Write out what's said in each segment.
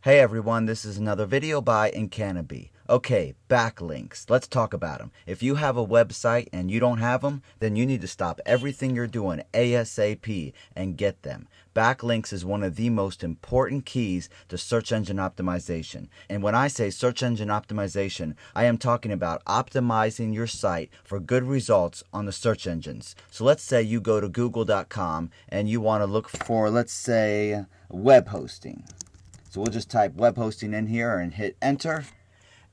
Hey everyone, this is another video by Incanaby. Okay, backlinks. Let's talk about them. If you have a website and you don't have them, then you need to stop everything you're doing ASAP and get them. Backlinks is one of the most important keys to search engine optimization. And when I say search engine optimization, I am talking about optimizing your site for good results on the search engines. So let's say you go to google.com and you want to look for, let's say, web hosting. So we'll just type web hosting in here and hit enter.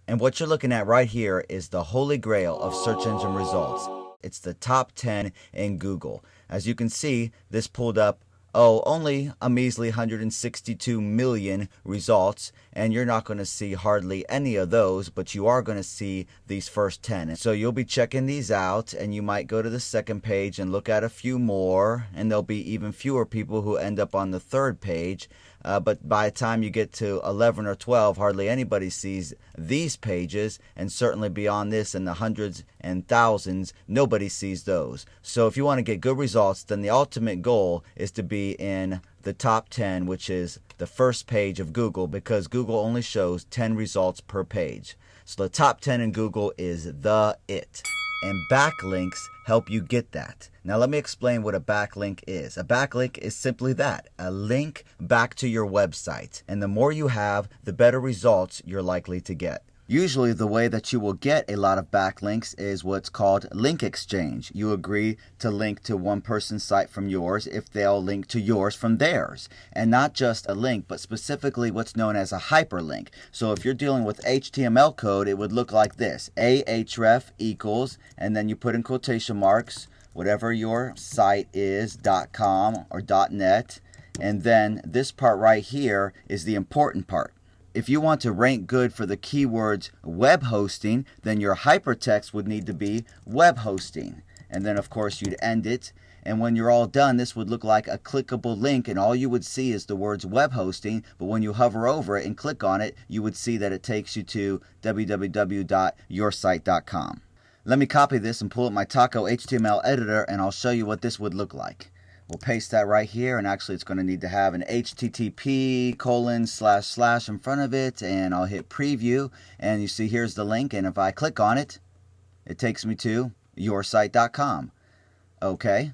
And what you're looking at right here is the holy grail of search engine results. It's the top 10 in Google. As you can see, this pulled up, only a measly 162 million results, and you're not going to see hardly any of those, but you are going to see these first 10. And so you'll be checking these out, and you might go to the second page and look at a few more, and there'll be even fewer people who end up on the third page. But by the time you get to 11 or 12, hardly anybody sees these pages, and certainly beyond this in the hundreds and thousands, nobody sees those. So if you want to get good results, then the ultimate goal is to be in the top 10, which is the first page of Google, because Google only shows 10 results per page. So the top 10 in Google is the it. And backlinks help you get that. Now let me explain what a backlink is. A backlink is simply that, a link back to your website. And the more you have, the better results you're likely to get. Usually the way that you will get a lot of backlinks is what's called link exchange. You agree to link to one person's site from yours if they'll link to yours from theirs. And not just a link, but specifically what's known as a hyperlink. So if you're dealing with HTML code, it would look like this. ahref equals, and then you put in quotation marks, whatever your site is, .com or .net. And then this part right here is the important part. If you want to rank good for the keywords web hosting, then your hypertext would need to be web hosting. And then of course you'd end it. And when you're all done, this would look like a clickable link, and all you would see is the words web hosting. But when you hover over it and click on it, you would see that it takes you to www.yoursite.com. Let me copy this and pull up my Taco HTML editor, and I'll show you what this would look like. We'll paste that right here, and actually it's going to need to have an http:// in front of it, and I'll hit preview, and you see here's the link, and if I click on it, it takes me to yoursite.com. Okay.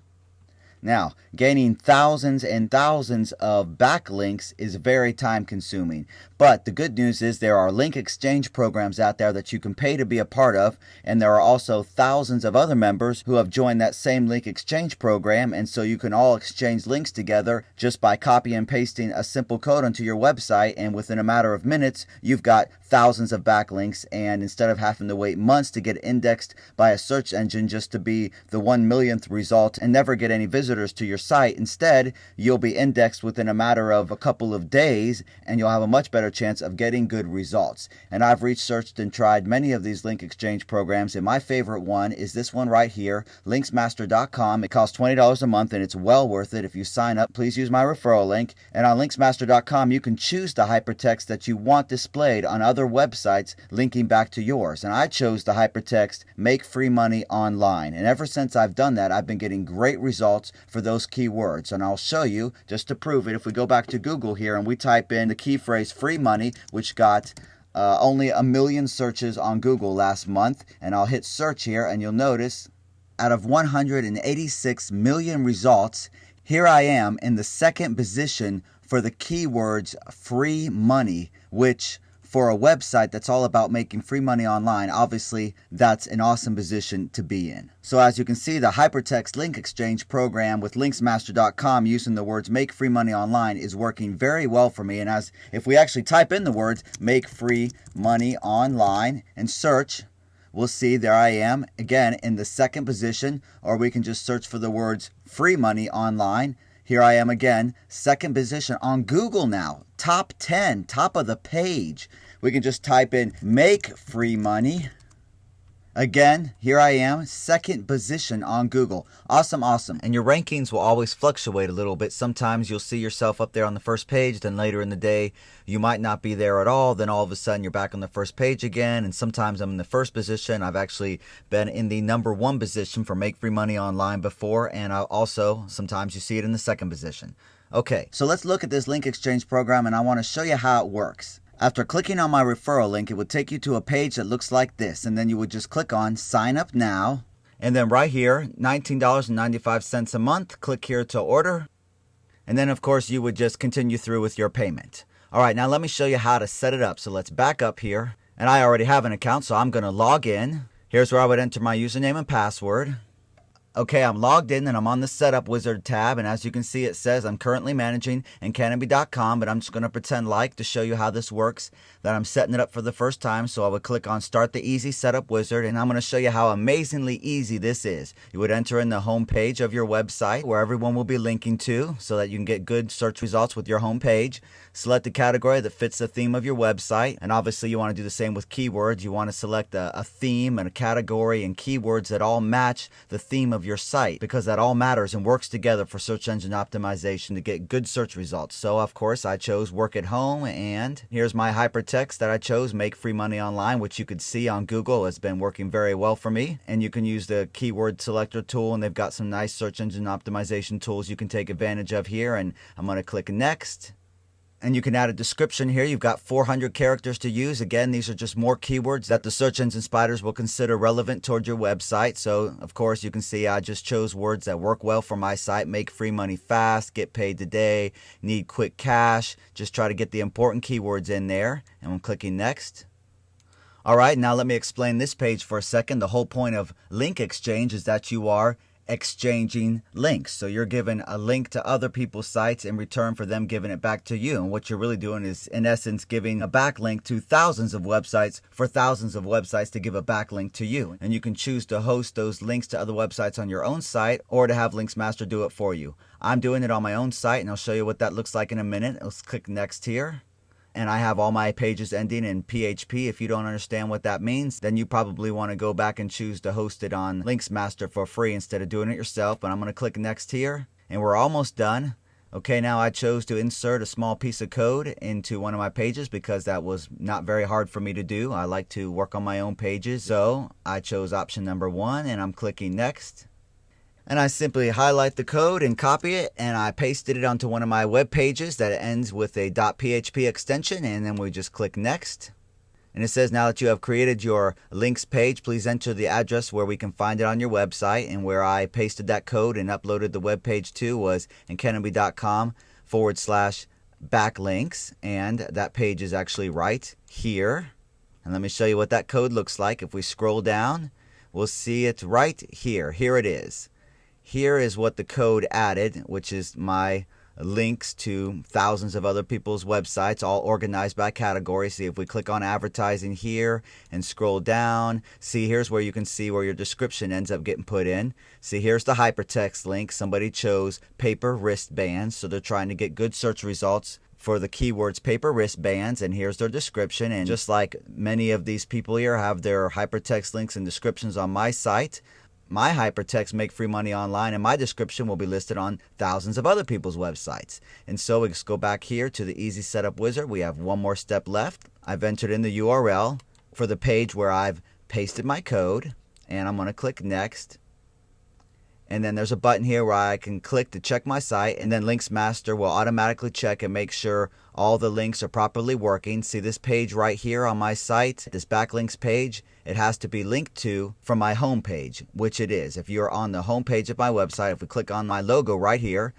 Now, gaining thousands and thousands of backlinks is very time consuming. But the good news is there are link exchange programs out there that you can pay to be a part of, and there are also thousands of other members who have joined that same link exchange program, and so you can all exchange links together just by copy and pasting a simple code onto your website, and within a matter of minutes, you've got thousands of backlinks, and instead of having to wait months to get indexed by a search engine just to be the 1 millionth result and never get any visitors to your site, instead you'll be indexed within a matter of a couple of days, and you'll have a much better chance of getting good results. And I've researched and tried many of these link exchange programs, and my favorite one is this one right here, linksmaster.com. It costs $20 a month, and it's well worth it. If you sign up, please use my referral link. And on linksmaster.com you can choose the hypertext that you want displayed on other websites linking back to yours. And I chose the hypertext make free money online, and ever since I've done that, I've been getting great results for those keywords. And I'll show you just to prove it. If we go back to Google here and we type in the key phrase free money, which got only 1 million searches on Google last month, and I'll hit search here, and you'll notice out of 186 million results, here I am in the second position for the keywords free money, which for a website that's all about making free money online, obviously that's an awesome position to be in. So as you can see, the hypertext link exchange program with linksmaster.com using the words make free money online is working very well for me. And as if we actually type in the words make free money online and search, we'll see there I am again in the second position. Or we can just search for the words free money online. Here I am again, second position on Google now, top 10, top of the page. We can just type in make free money. Again, here I am, second position on Google. Awesome, awesome. And your rankings will always fluctuate a little bit. Sometimes you'll see yourself up there on the first page, then later in the day, you might not be there at all. Then all of a sudden you're back on the first page again. And sometimes I'm in the first position. I've actually been in the #1 position for Make Free Money Online before. And also, sometimes you see it in the second position. Okay, so let's look at this link exchange program, and I want to show you how it works. After clicking on my referral link, it would take you to a page that looks like this, and then you would just click on Sign Up Now. And then right here, $19.95 a month, click here to order. And then of course you would just continue through with your payment. All right, now let me show you how to set it up. So let's back up here. And I already have an account, so I'm going to log in. Here's where I would enter my username and password. Okay, I'm logged in and I'm on the Setup Wizard tab, and as you can see it says I'm currently managing Encanopy.com, but I'm just going to pretend like to show you how this works, that I'm setting it up for the first time. So I would click on Start the Easy Setup Wizard, and I'm going to show you how amazingly easy this is. You would enter in the home page of your website where everyone will be linking to so that you can get good search results with your home page. Select a category that fits the theme of your website, and obviously you want to do the same with keywords. You want to select a theme and a category and keywords that all match the theme of your site, because that all matters and works together for search engine optimization to get good search results. So of course I chose work at home, and here's my hypertext that I chose, make free money online, which you could see on Google has been working very well for me. And you can use the keyword selector tool, and they've got some nice search engine optimization tools you can take advantage of here. And I'm going to click next. And you can add a description here. You've got 400 characters to use. Again, these are just more keywords that the search engine spiders will consider relevant toward your website. So, of course, you can see I just chose words that work well for my site. Make free money fast, get paid today, need quick cash. Just try to get the important keywords in there. And I'm clicking next. All right, now let me explain this page for a second. The whole point of link exchange is that you are exchanging links. So you're giving a link to other people's sites in return for them giving it back to you. And what you're really doing is, in essence, giving a backlink to thousands of websites for thousands of websites to give a backlink to you. And you can choose to host those links to other websites on your own site, or to have LinksMaster do it for you. I'm doing it on my own site, and I'll show you what that looks like in a minute. Let's click next here. And I have all my pages ending in PHP. If you don't understand what that means, then you probably want to go back and choose to host it on LinksMaster for free instead of doing it yourself. But I'm going to click next here, and we're almost done. Okay, now I chose to insert a small piece of code into one of my pages because that was not very hard for me to do. I like to work on my own pages. So I chose option number 1, and I'm clicking next. And I simply highlight the code and copy it, and I pasted it onto one of my web pages that ends with a .php extension, and then we just click next. And it says, now that you have created your links page, please enter the address where we can find it on your website. And where I pasted that code and uploaded the web page to was encanopy.com/backlinks, and that page is actually right here. And let me show you what that code looks like. If we scroll down, we'll see it right here. Here it is. Here is what the code added, which is my links to thousands of other people's websites, all organized by category. See, if we click on advertising here and scroll down, see, here's where you can see where your description ends up getting put in. See, here's the hypertext link. Somebody chose paper wristbands, so they're trying to get good search results for the keywords paper wristbands, and here's their description. And just like many of these people here have their hypertext links and descriptions on my site, my hypertext make free money online, and my description will be listed on thousands of other people's websites. And so let's go back here to the Easy Setup Wizard. We have one more step left. I've entered in the URL for the page where I've pasted my code, and I'm going to click next. And then there's a button here where I can click to check my site, and then LinksMaster will automatically check and make sure all the links are properly working. See this page right here on my site, this backlinks page, it has to be linked to from my home page, which it is. If you're on the home page of my website, if we click on my logo right here,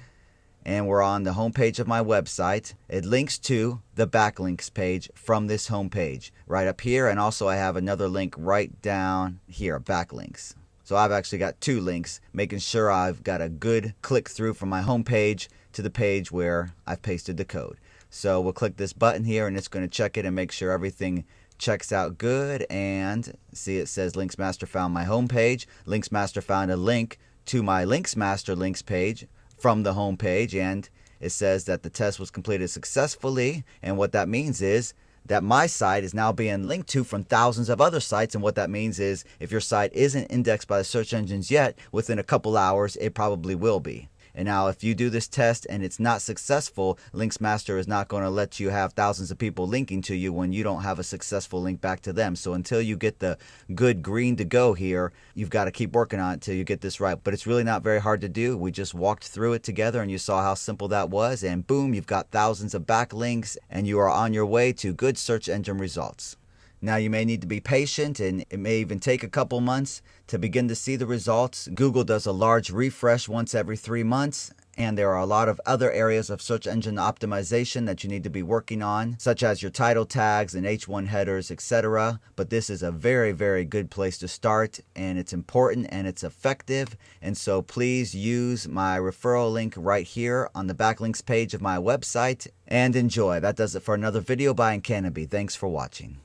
and we're on the home page of my website, it links to the backlinks page from this home page right up here. And also I have another link right down here, backlinks. So I've actually got 2 links, making sure I've got a good click through from my home page to the page where I've pasted the code. So we'll click this button here, and it's going to check it and make sure everything checks out good. And see, it says LinksMaster found my home page. LinksMaster found a link to my LinksMaster links page from the home page, and it says that the test was completed successfully. And what that means is that my site is now being linked to from thousands of other sites. And what that means is if your site isn't indexed by the search engines yet, within a couple hours it probably will be. And now if you do this test and it's not successful, LinksMaster is not going to let you have thousands of people linking to you when you don't have a successful link back to them. So until you get the good green to go here, you've got to keep working on it till you get this right. But it's really not very hard to do. We just walked through it together and you saw how simple that was, and boom, you've got thousands of backlinks and you are on your way to good search engine results. Now you may need to be patient, and it may even take a couple months to begin to see the results. Google does a large refresh once every 3 months, and there are a lot of other areas of search engine optimization that you need to be working on, such as your title tags and H1 headers, etc. But this is a very, very good place to start, and it's important and it's effective. And so please use my referral link right here on the backlinks page of my website and enjoy. That does it for another video by Encanoby. Thanks for watching.